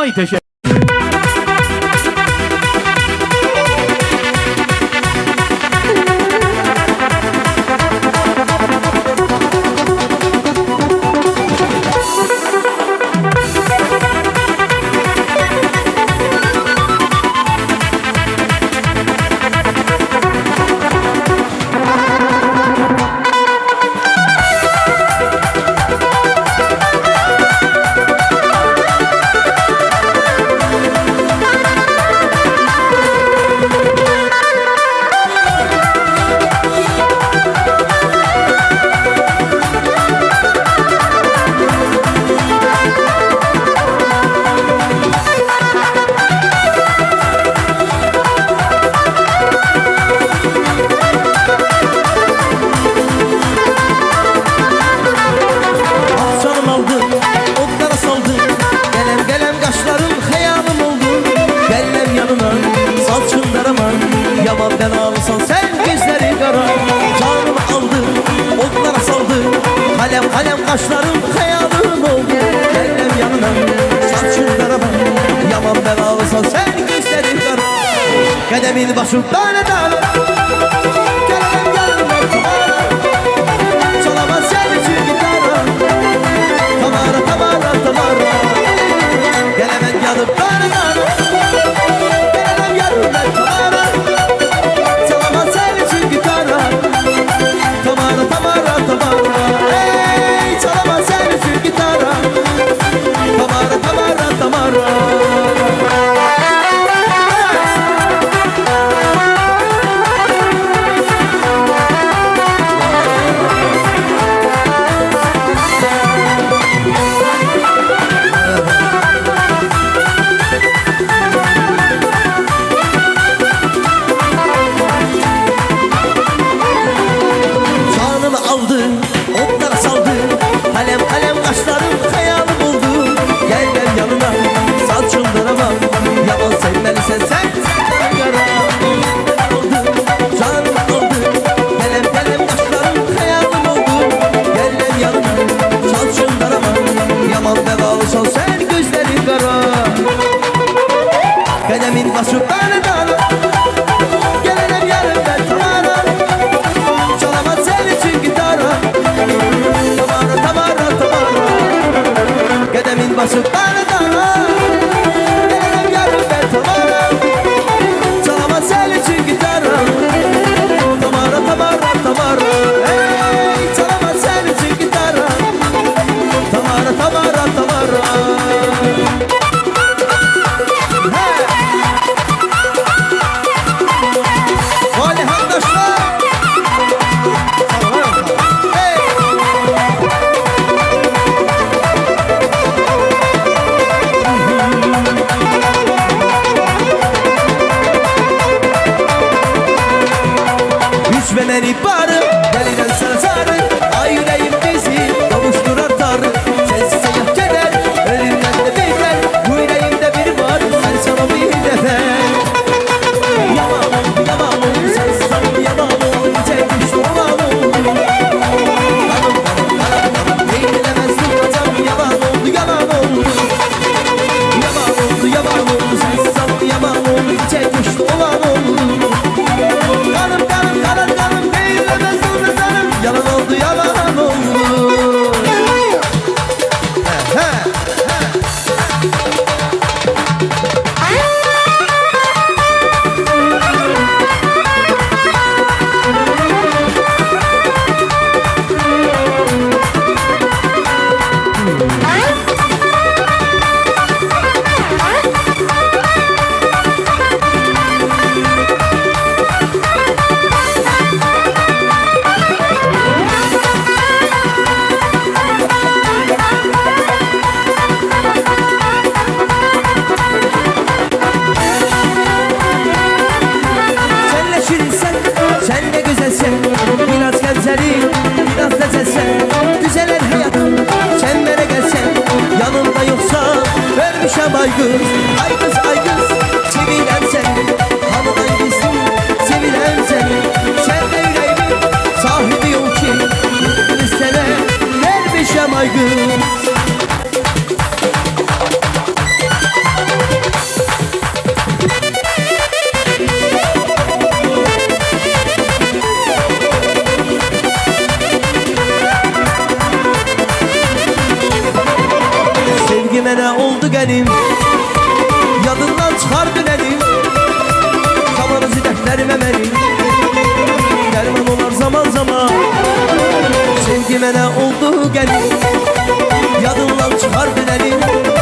Ay teşekkür. Yamandan alsan sen gözleri kara. Canımı aldın, onlara saldın. Kalem kalem kaşlarım hayalım oldu. Geldim yanına, saçınlara bak. Yamandan alsan sen gözleri kara. Kademin başı tane tane. Geldim yanına tamara. Çalamaz sen için gitara. Tamara tamara tamara. Gelemem yanım tane tane. Gelemem yanım ben tamara. Tamara tamara tamara, ey çalama sen şu gitara. Tamara tamara tamara. Kademin başı tane tane. Gelelim yarın ben tamara. Çalamaz sen için gitara. Tamara tamara tamara. Kademin başı tane tane. Gelelim yarın ben tamara. Çalamaz sen için gitara. Tamara tamara tamara. Hey çalamaz sen için gitara. Tamara tamara tamara. Beni barı, gelinen sana sarı. Ay yüreğim bizi kavuşturar tarı. Sensiz hayat keder, ölümden de biter. Bu yüreğimde biri var, sen sana bir defer. Yaman oldu, yaman oldu, sensiz hanım yaman oldu. Çekmiş olan oldu. Kanım kanım kanım kanım, değilemezsin kocam. Yaman oldu, yaman oldu. Yaman oldu, yaman oldu, sensiz hanım yaman oldu. Çekmiş olan oldu. Kanım kanım kanım kanım. Yalan oldu, yalan oldu. Ay kız, ay kız, ay kız, sevilen sen, hanıdan gizli, sevilen sen. Sen de yüreğimin sahibi yok ki, istene, vermişem ay kız. mənə oldu qənim. Yadından çıxar dünənim. Zamanı zidəklərimə mənim. Dərman olar zaman zaman. Sevgi mənə oldu qənim. Yadından çıxar dünənim.